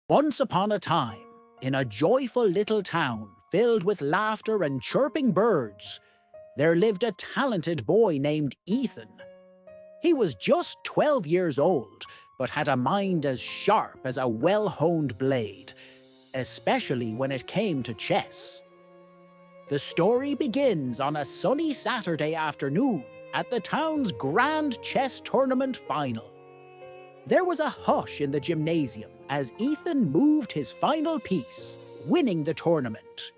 Once upon a time, in a joyful little town filled with laughter and chirping birds, there lived a talented boy named Ethan. He was just 12 years old, but had a mind as sharp as a well-honed blade, especially when it came to chess. The story begins on a sunny Saturday afternoon at the town's grand chess tournament final. There was a hush in the gymnasium as Ethan moved his final piece, winning the tournament.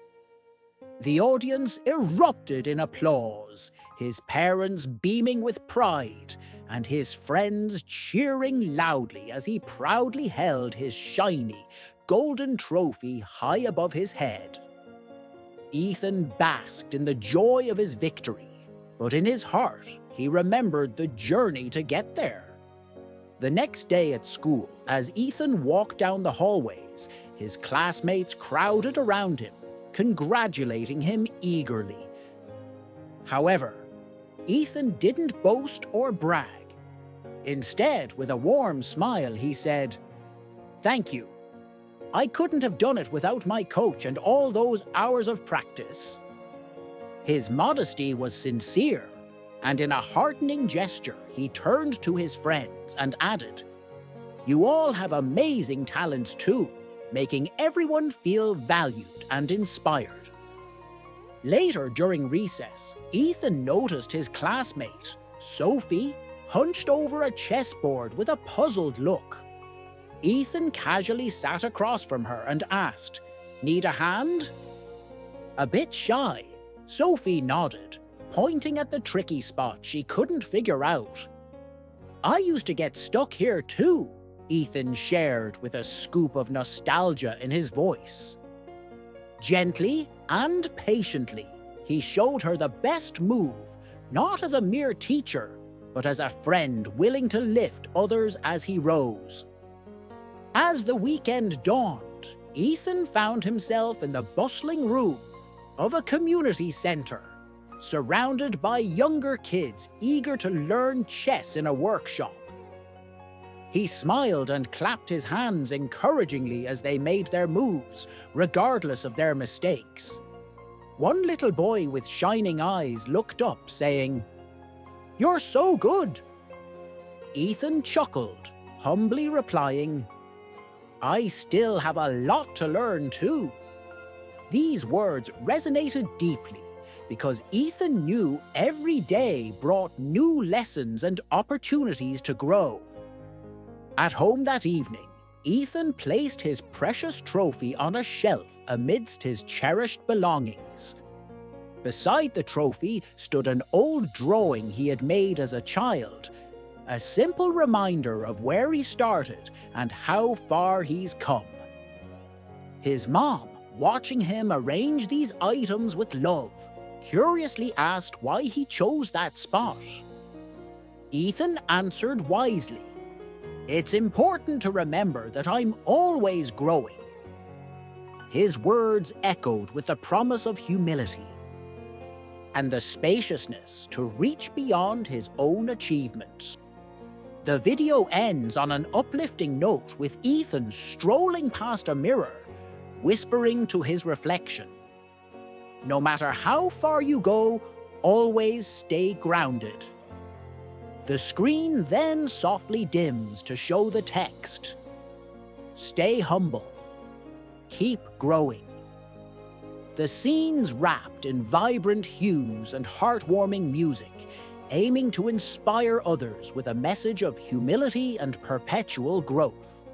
The audience erupted in applause, his parents beaming with pride, and his friends cheering loudly as he proudly held his shiny, golden trophy high above his head. Ethan basked in the joy of his victory, but in his heart he remembered the journey to get there. The next day at school, as Ethan walked down the hallways, his classmates crowded around him, congratulating him eagerly. However, Ethan didn't boast or brag. Instead, with a warm smile, he said, "Thank you. I couldn't have done it without my coach and all those hours of practice." His modesty was sincere, and in a heartening gesture, he turned to his friends and added, "You all have amazing talents too, making everyone feel valued and inspired." Later during recess, Ethan noticed his classmate, Sophie, hunched over a chessboard with a puzzled look. Ethan casually sat across from her and asked, "Need a hand?" A bit shy, Sophie nodded, pointing at the tricky spot she couldn't figure out. "I used to get stuck here too," Ethan shared with a scoop of nostalgia in his voice. Gently and patiently, he showed her the best move, not as a mere teacher, but as a friend willing to lift others as he rose. As the weekend dawned, Ethan found himself in the bustling room of a community center, surrounded by younger kids eager to learn chess in a workshop. He smiled and clapped his hands encouragingly as they made their moves, regardless of their mistakes. One little boy with shining eyes looked up, saying, "You're so good." Ethan chuckled, humbly replying, "I still have a lot to learn too." These words resonated deeply, because Ethan knew every day brought new lessons and opportunities to grow. At home that evening, Ethan placed his precious trophy on a shelf amidst his cherished belongings. Beside the trophy stood an old drawing he had made as a child, a simple reminder of where he started and how far he's come. His mom, watching him arrange these items with love, curiously asked why he chose that spot. Ethan answered wisely, "It's important to remember that I'm always growing." His words echoed with the promise of humility and the spaciousness to reach beyond his own achievements. The video ends on an uplifting note with Ethan strolling past a mirror, whispering to his reflection, "No matter how far you go, always stay grounded." The screen then softly dims to show the text, "Stay humble. Keep growing." The scene's wrapped in vibrant hues and heartwarming music, aiming to inspire others with a message of humility and perpetual growth.